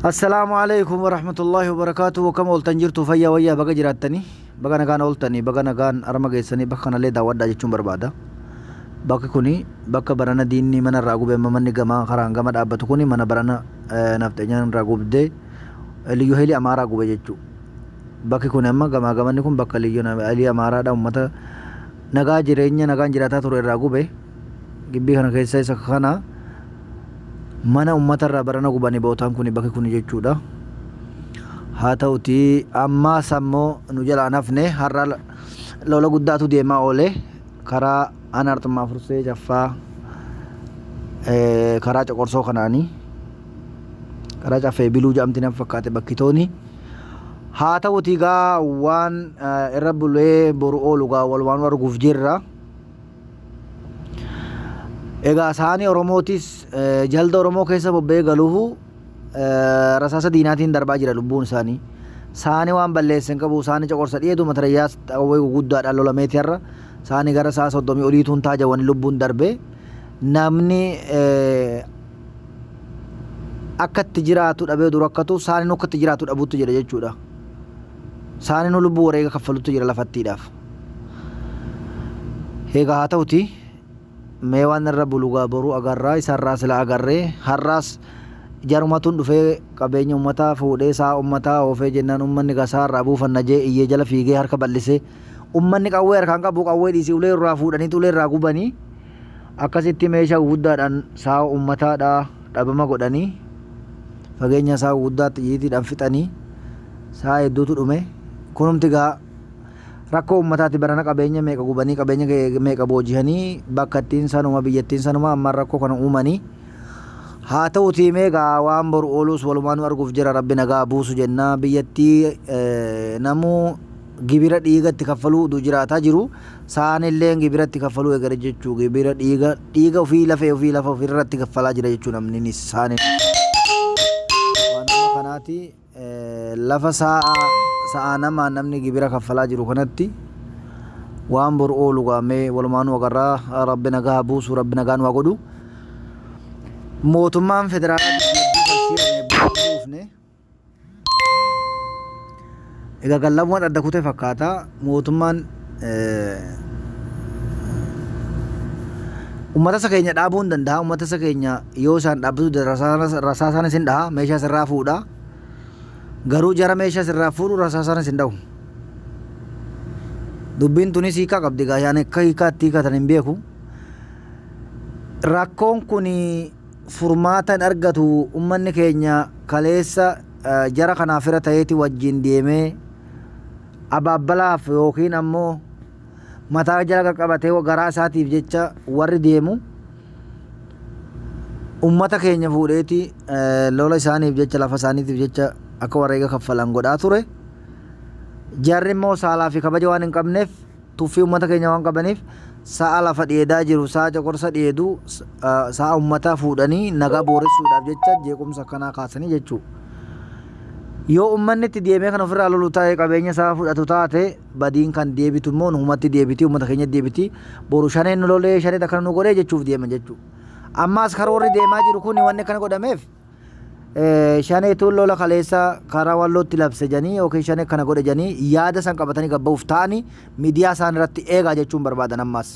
السلام عليكم ورحمة الله وبركاته. وكم أولتن جرتو فيا ويا بقى جراتني بقى نكان أولتني بقى نكان أرمى جيسني بقى أنا ليه دعوة داجي چون بربادا بقى كوني بقى برانا ديني من الرعوب ممن جما خران جما دابة كوني من برانا نفتجان رعوب ده اللي يهلي أمارا رعوب جيتشو بقى كوني أما جما نكون بقى اللي ينا اللي أمارا دا أمتا نجا جرينيا نجا جراتا تور الرعوب جبي خنا كيسة سخنا mana ummata irraa barana gubanii bootaan kun bakki kun jechuudha. Haa ta'uti ammaas ammoo nu jala nafne har'a lola guddaatu deemaa oole karaa Anartummaa Fursee Jaffaa karaa Coqorsoo kanaanii karaa Caffee Biluu jedhamti nan fakkaate bakkitooni. Haa ta'uti gaa waan irra bulee boru oolu gaa walumaan arguuf jirra. Egaa saani Oromootis jalda Oromoo keessa bobba'ee galuufu rasaasa diinaatiin darbaa jira lubbuun isaanii. Saani waan balleessan qabu saani Coqorsa dhiyeetu matarayyaas xawwee guguddaadhaan lolameeti har'a. Saani gara saa 30 oliituun taajawwan lubbuun darbee namni akka itti jiraatu dhabee dur akkatu saani akka itti jiraatu dhabuutti jira jechuudha. Saani nu lubbuu wareega kaffalutti jira lafattiidhaaf. Egaa haa ta'uti mee waan irra bulugaa boruu agarraa isarraa sila agarree har'aas jarumatuun dhufee qabeenya ummataa fuudhee saa ummataa oofee jennaan ummanni gasaa irraa buufanna jee iyyee jala fiigee harka bal'isee ummanni qawwee harkaan qabu qawwee dhiisii ulee irraa fuudhanii ulee irraa gubanii akkasitti meeshaa guddaadhaan saa ummataadhaa dhabama godhanii fageenya saa guddaatti iyyiitiidhaan fixanii saa hedduutu dhume kunumti gaa rakkoo ummataati barana qabeenya meeqa gubanii qabeenya meeqa boojihanii bakka ittiin sanuma biyyattiin sanuma amma rakkoo kana uumanii haa ta'utii meeqa waan boru ooluus walumaan arguuf jira rabbi nagaa buusu jennaa biyyattii namuu gibira dhiigatti kaffaluu du jiraataa jiru saanillee gibiratti kaffaluu eegale jechuu gibira dhiiga ofii lafa ofirratti kaffalaa jira jechuu namni saani waan amma kanaati lafa sa'a nama namni gibira kaffalaa jiru kanatti waan boru oolu gaamee walumaan agarraa rabbi nagaa buusu rabbi nagaan waa godhu mootummaan federaalaa egaa gallabuun adda kutee fakkaata mootummaan ummata isa keenya dhaabuu hin danda'a ummata isa keenya yoo isaan dhaabbatu rasaasaan isin dhaha meeshaa sirraa fuudha garuu jara meeshaa sirraa fuudhu rasaasaan isin dhahu dubbiin tunis hiikaa qabdi gaa yaan akka hiikaatti hiikatan hin beeku rakkoon kun furmaatan argatu ummanni keenya kaleessa jara kanaaf fira ta'eeti wajjin deemee abaabbalaaf yookiin ammoo mataa jala qaqqabatee garaa isaatiif jecha warri deemu ummata keenya fuudheeti lola isaaniif jecha lafa isaaniitiif jecha akka wareega kaffalan godhaa ture jarri immoo saalaa fi kabaja waan hin qabneef tuffii ummata keenya waan qabaniif sa'a lafa dheedaa jiru sa'a Coqorsa dheeduu sa'a ummataa fuudhanii nagaa booressuudhaaf jecha jeequmsa akkanaa kaasanii jechuu yoo ummanni itti deemee kan ofirraa lolu taa'ee qabeenya isaa fudhatu taate badiin kan deebitu immoo nuumatti deebiti ummata keenya deebiti boru shaneen nu lolee shaneen akkana nu godhee jechuuf deeman jechuu ammaas karoorri deemaa jiru kun wanni kana godhameef shaneetuun lola kaleessa karaa wallootti labse janii yookiin shanee kana godhe janii yaada san qabatanii gabbaa'uuf ta'anii miidiyaa isaan irratti eegaa jechuun barbaadan ammaas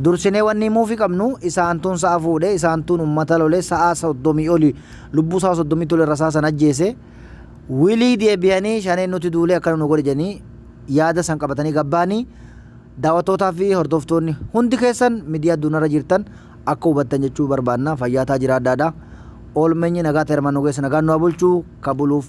dursinee wanni muufi qabnu isaantuun sa'a fuudhee isaantuun ummata lolee sa'a 30 oli lubbuu sa'a 30 tole rasaasan ajjeese wilii deebi'anii shaneen nuti duulee akkana nu godhe janii yaada san qabatanii gabbaanii daawwattootaa fi hordoftoonni hundi keessan miidiyaa adduunyaarra jirtan akka hubattan jechuu barbaanna fayyaataa jira adda addaa oolmenyi nagaa terman nugeessa nagaan nu bulchuu kabuluuf